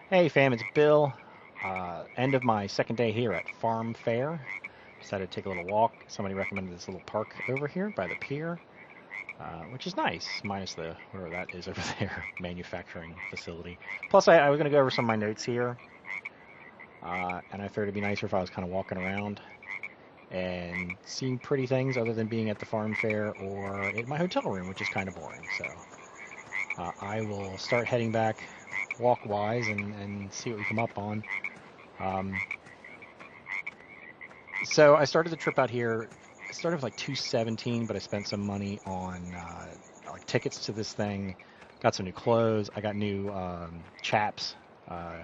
Hey fam, it's Bill. End of my second day here at Farm Fair. Decided to take a little walk. Somebody recommended this little park over here by the pier, which is nice, minus the whatever that is over there, manufacturing facility. Plus, I was going to go over some of my notes here, and I figured it'd be nicer if I was kind of walking around and seeing pretty things other than being at the farm fair or in my hotel room, which is kind of boring. So I will start heading back walk-wise and see what we come up on. Um, So I started the trip out here. I started with like 217, but I spent some money on like tickets to this thing. Got some new clothes. I got new chaps, uh,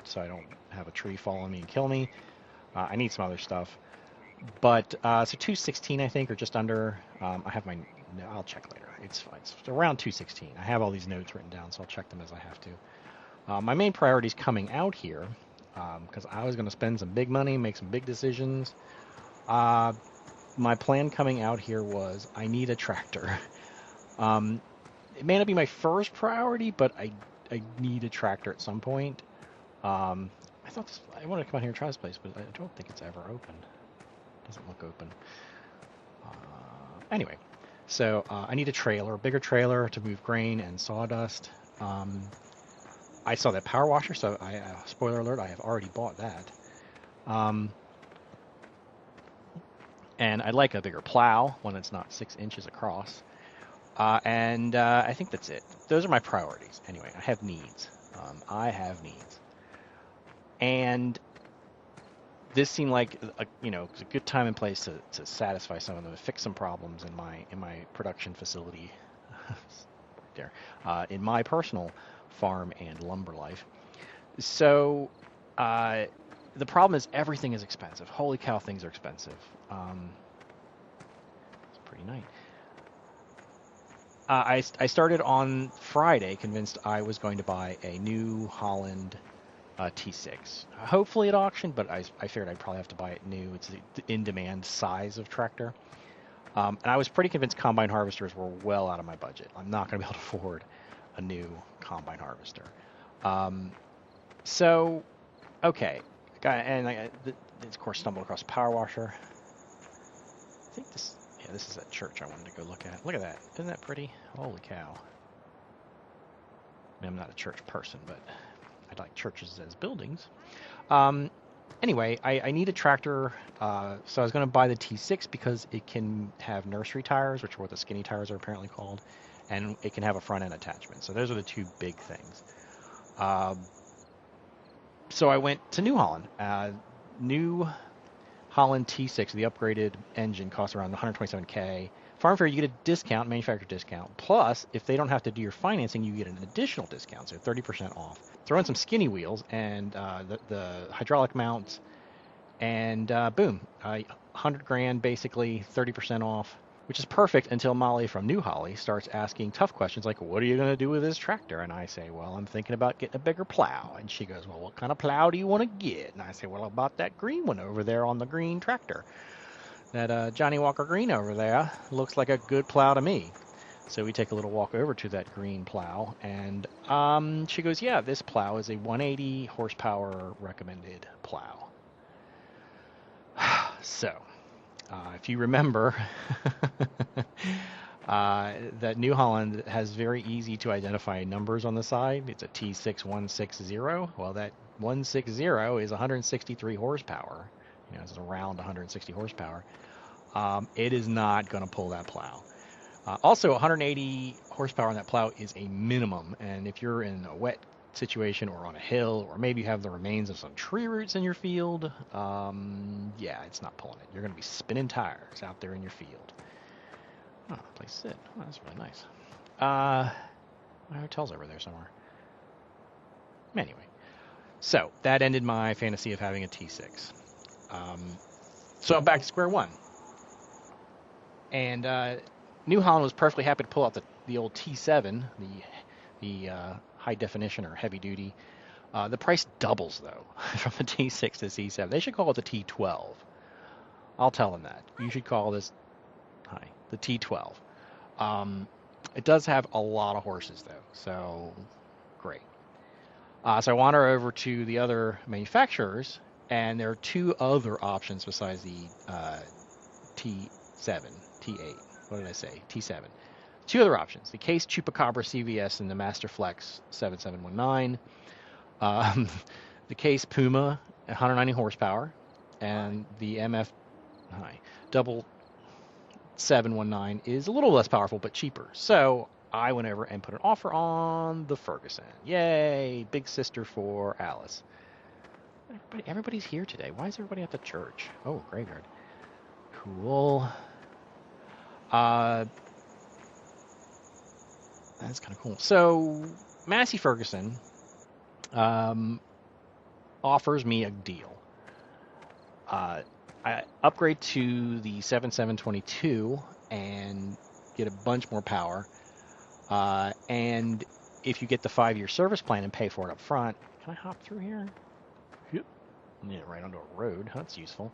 so I don't have a tree fall on me and kill me. I need some other stuff, but so 216 I think, or just under. I have my. No, I'll check later. It's fine. It's around 216. I have all these notes written down, so I'll check them as I have to. My main priority is coming out here because I was going to spend some big money, make some big decisions. Uh, my plan coming out here was I need a tractor. Um, it may not be my first priority, but I need a tractor at some point. Um, I wanted to come out here and try this place, but I don't think it's ever open. It doesn't look open. Anyway, so I need a trailer, a bigger trailer to move grain and sawdust. Um, I saw that power washer, so spoiler alert, I have already bought that. Um, and I'd like a bigger plow, one that's not 6 inches across. And I think that's it. Those are my priorities. Anyway, I have needs. I have needs, and this seemed like a good time and place to satisfy some of them, to fix some problems in my production facility, there, in my personal farm and lumber life. So uh, the problem is everything is expensive. Holy cow, things are expensive. Um, it's pretty nice. I started on Friday, convinced I was going to buy a New Holland T6. Hopefully at auction, but I figured I'd probably have to buy it new. It's the in-demand size of tractor. And I was pretty convinced combine harvesters were well out of my budget. I'm not going to be able to afford a new combine harvester. Um, so, okay. Of course, stumbled across a power washer. I think this is that church I wanted to go look at. Look at that. Isn't that pretty? Holy cow. I mean, I'm not a church person, but I like churches as buildings. Um, anyway, I need a tractor, so I was going to buy the T6 because it can have nursery tires, which are what the skinny tires are apparently called, and it can have a front end attachment. So those are the two big things. Um, so I went to New Holland. New Holland T6, the upgraded engine, costs around 127K. Farm Fair, you get a discount, manufacturer discount. Plus, if they don't have to do your financing, you get an additional discount, so 30% off. Throw in some skinny wheels and the hydraulic mounts, and boom, 100 grand basically, 30% off, which is perfect until Molly from New Holly starts asking tough questions like, what are you going to do with this tractor? And I say, well, I'm thinking about getting a bigger plow. And she goes, well, what kind of plow do you want to get? And I say, well, I bought that green one over there on the green tractor. That Johnny Walker Green over there looks like a good plow to me. So we take a little walk over to that green plow, and she goes, yeah, this plow is a 180 horsepower recommended plow. So, if you remember, that New Holland has very easy to identify numbers on the side. It's a T6160. Well, that 160 is 163 horsepower. It's around 160 horsepower. It is not going to pull that plow. Also, 180 horsepower on that plow is a minimum, and if you're in a wet situation or on a hill, or maybe you have the remains of some tree roots in your field, yeah, it's not pulling it. You're going to be spinning tires out there in your field. Oh, place to sit. Oh, that's really nice. My hotel's over there somewhere. Anyway, so that ended my fantasy of having a T6. So I'm back to square one. And New Holland was perfectly happy to pull out the old T7, the high definition or heavy duty. The price doubles though from the T6 to C7. They should call it the T12. I'll tell them that. You should call this the T12. It does have a lot of horses though, so great. So I wander over to the other manufacturers, and there are two other options besides the T7, T8. What did I say? T7. Two other options: the Case Chupacabra CVS and the Masterflex 7719. The Case Puma 190 horsepower, and the MF double 719 is a little less powerful but cheaper. So I went over and put an offer on the Ferguson. Yay! Big sister for Alice. Everybody's here today. Why is everybody at the church? Oh, graveyard. Cool. That's kind of cool. So Massey Ferguson offers me a deal. I upgrade to the 7722 and get a bunch more power. And if you get the 5-year service plan and pay for it up front, can I hop through here? Yep. Yeah, right onto a road. That's useful.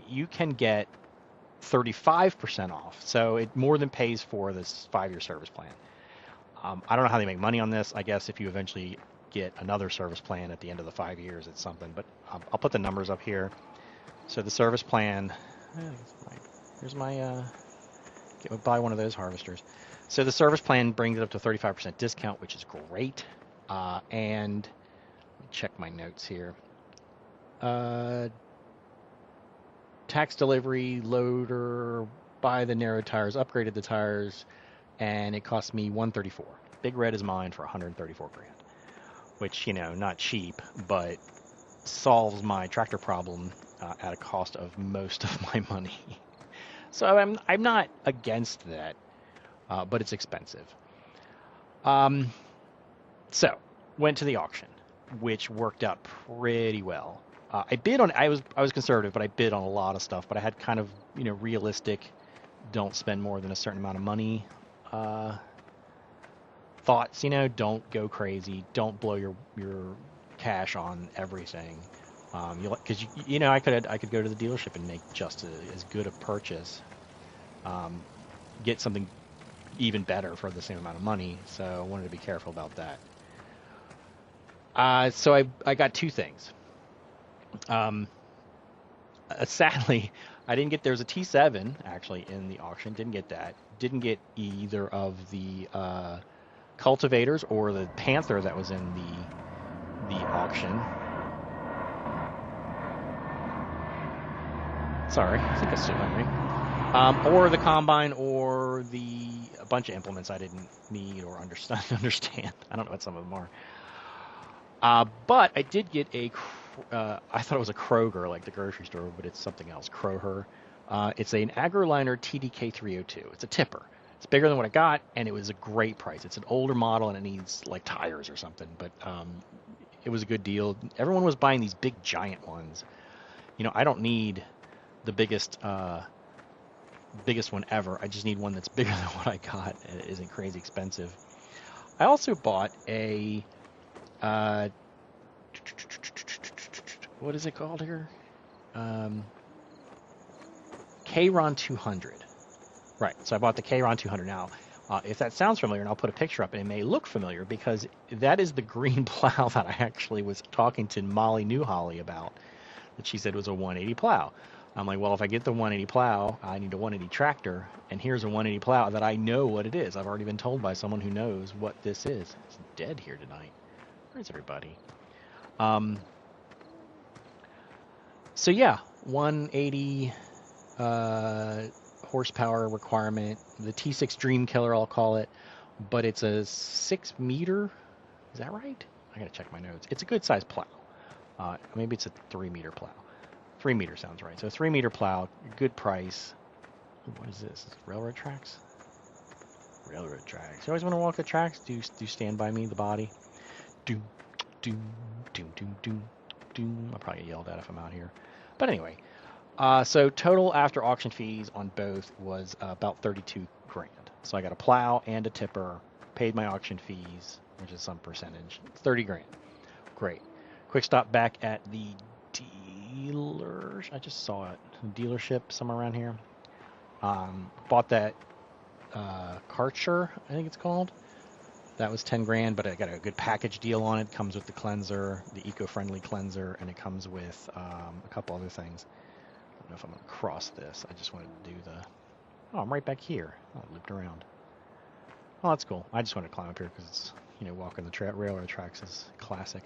You can get 35% off. So it more than pays for this 5-year service plan. I don't know how they make money on this. I guess if you eventually get another service plan at the end of the 5 years, it's something. But I'll put the numbers up here. So the service plan, here's my, buy one of those harvesters. So the service plan brings it up to 35% discount, which is great. And let me check my notes here. Tax delivery, loader, buy the narrow tires, upgraded the tires, and it cost me $134. Big Red is mine for $134 grand, which, not cheap, but solves my tractor problem at a cost of most of my money. So I'm not against that, but it's expensive. So went to the auction, which worked out pretty well. I bid on. I was conservative, but I bid on a lot of stuff. But I had kind of realistic, don't spend more than a certain amount of money thoughts. Don't go crazy. Don't blow your cash on everything. Because I could go to the dealership and make just as good a purchase, get something even better for the same amount of money. So I wanted to be careful about that. So I got two things. Sadly, I didn't get. There's a T7 actually in the auction. Didn't get that. Didn't get either of the cultivators or the Panther that was in the auction. Sorry, I think I still memory. Or the combine, or a bunch of implements I didn't need or understand. I don't know what some of them are. But I did get I thought it was a Kroger, like the grocery store, but it's something else. Kroger. It's an AgroLiner TDK 302. It's a tipper. It's bigger than what I got, and it was a great price. It's an older model, and it needs like tires or something. But it was a good deal. Everyone was buying these big giant ones. I don't need the biggest one ever. I just need one that's bigger than what I got and it isn't crazy expensive. I also bought a what is it called here? K-Ron 200. Right, so I bought the K-Ron 200. Now, if that sounds familiar, and I'll put a picture up, and it may look familiar because that is the green plow that I actually was talking to Molly Newholly about, that she said was a 180 plow. I'm like, well, if I get the 180 plow, I need a 180 tractor, and here's a 180 plow that I know what it is. I've already been told by someone who knows what this is. It's dead here tonight. Where's everybody? So yeah, 180 horsepower requirement. The T6 Dream Killer, I'll call it, but it's a 6 meter. Is that right? I gotta check my notes. It's a good size plow. Maybe it's a 3 meter plow. 3 meter sounds right. So 3 meter plow, good price. What is this? Railroad tracks? Railroad tracks. You always want to walk the tracks? Do Stand By Me, the body? Doom, doom, doom, doom, doom, doom. I'll probably get yelled at if I'm out here. But anyway, so total after auction fees on both was about 32 grand. So I got a plow and a tipper, paid my auction fees, which is some percentage. 30 grand. Great. Quick stop back at the dealers. I just saw it. Dealership somewhere around here. Bought that Karcher, I think it's called. That was 10 grand, but I got a good package deal on it. Comes with the cleanser, the eco-friendly cleanser, and it comes with a couple other things. I don't know if I'm going to cross this. I just wanted to do the... Oh, I'm right back here. Oh, I looped around. Oh, that's cool. I just wanted to climb up here because it's, walking the railroad tracks is classic.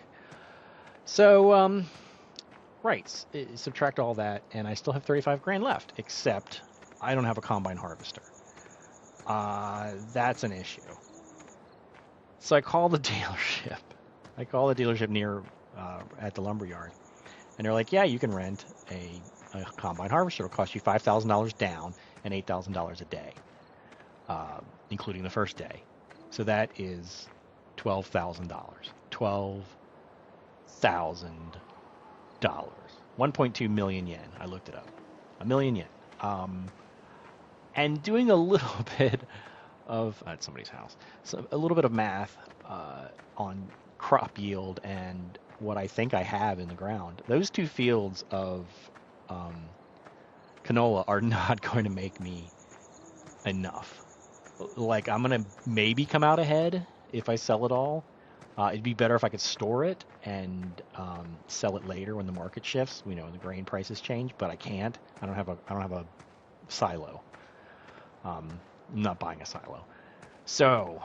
So, right, subtract all that, and I still have 35 grand left, except I don't have a combine harvester. That's an issue. So I call the dealership. I call the dealership near at the lumberyard, and they're like, "Yeah, you can rent a combine harvester. It'll cost you $5,000 down and $8,000 a day, including the first day. So that is $12,000. $12,000. 1.2 million yen. I looked it up. A million yen. And doing a little bit of at somebody's house, so a little bit of math on crop yield and what I think I have in the ground. Those two fields of canola are not going to make me enough. Like, I'm gonna maybe come out ahead if I sell it all. It'd be better if I could store it and sell it later when the market shifts. When the grain prices change, but I can't. I don't have a silo. I'm not buying a silo. So,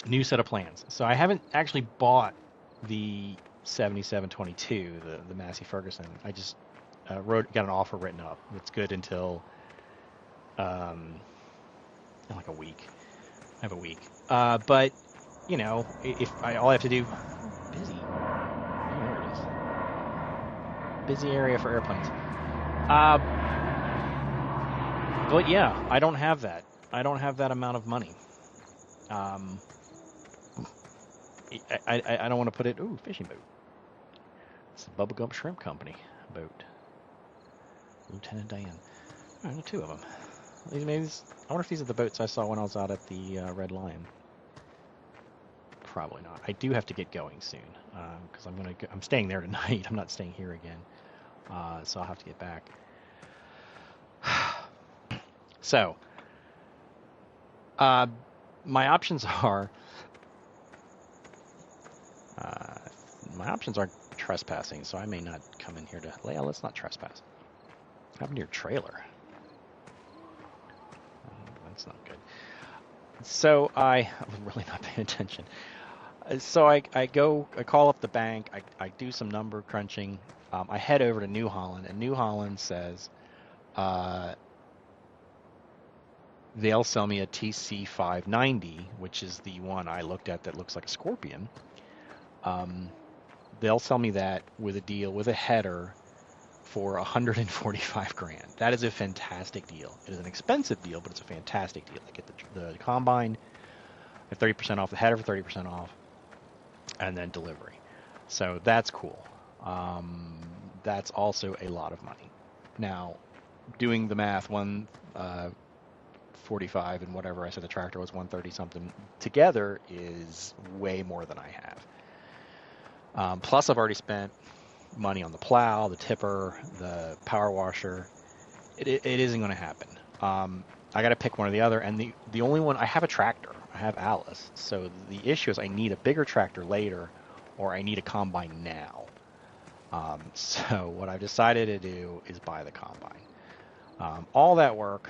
new set of plans. So I haven't actually bought the 7722, the Massey Ferguson. I just got an offer written up. It's good until like a week. I have a week. But if all I have to do, busy. Oh, there it is. Busy area for airplanes. But yeah, I don't have that. I don't have that amount of money. I don't want to put it. Ooh, fishing boat. It's the Bubblegum Shrimp Company boat. Lieutenant Diane. All right, 2 of them. I wonder if these are the boats I saw when I was out at the Red Lion. Probably not. I do have to get going soon because I'm staying there tonight. I'm not staying here again, so I'll have to get back. So, my options are trespassing. So I may not come in here to. Leia, let's not trespass. What happened to your trailer? That's not good. So I was really not paying attention. So I call up the bank, I do some number crunching, I head over to New Holland, and New Holland says they'll sell me a TC590, which is the one I looked at that looks like a Scorpion. They'll sell me that with a deal, with a header, for 145 grand. That is a fantastic deal. It is an expensive deal, but it's a fantastic deal. I get the combine at 30% off, the header for 30% off, and then delivery. So that's cool. That's also a lot of money. Now, doing the math, 145 and whatever I said the tractor was 130 something together is way more than I have. Plus, I've already spent money on the plow, the tipper, the power washer. It isn't going to happen. I got to pick one or the other, and the only one I have a tractor. I have Alice. So the issue is I need a bigger tractor later, or I need a combine now. So what I've decided to do is buy the combine. All that work,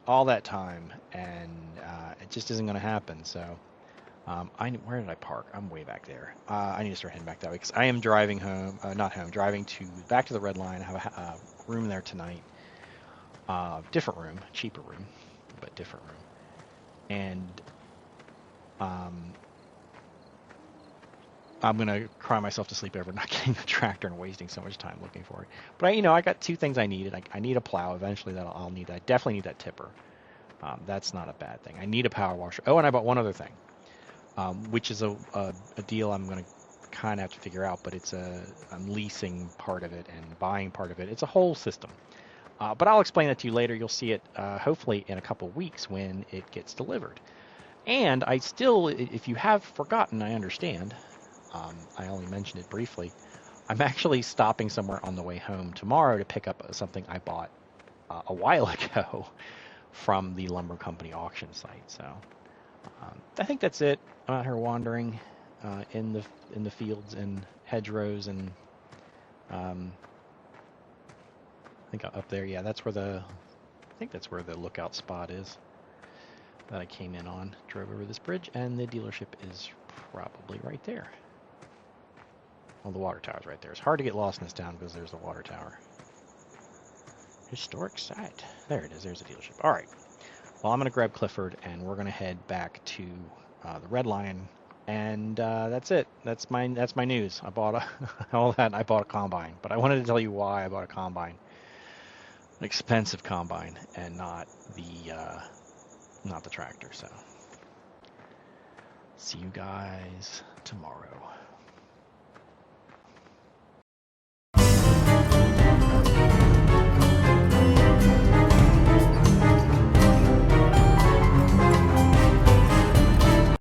all that time, and it just isn't going to happen. So where did I park? I'm way back there. I need to start heading back that way because I am driving home, driving back to the Red Line. I have a room there tonight. Different room, cheaper room, but different room. And I'm going to cry myself to sleep over not getting the tractor and wasting so much time looking for it. But I got 2 things I needed. I need a plow eventually. I'll need that. I definitely need that tipper. That's not a bad thing. I need a power washer. Oh, and I bought one other thing, which is a deal I'm going to kind of have to figure out. But I'm leasing part of it and buying part of it. It's a whole system. But I'll explain that to you later. You'll see it hopefully in a couple weeks when it gets delivered. And I still, if you have forgotten, I understand. I only mentioned it briefly. I'm actually stopping somewhere on the way home tomorrow to pick up something I bought a while ago from the lumber company auction site. So I think that's it. I'm out here wandering in the fields and hedgerows, and um, I think up there, yeah, I think that's where the lookout spot is that I came in on. Drove over this bridge, and the dealership is probably right there. Well, the water tower's right there. It's hard to get lost in this town because there's the water tower. Historic site. There it is. There's the dealership. All right. Well, I'm going to grab Clifford, and we're going to head back to the Red Lion, and that's it. That's my news. I bought all that. I bought a combine, but I wanted to tell you why I bought a combine, an expensive combine, and not the tractor. So, see you guys tomorrow.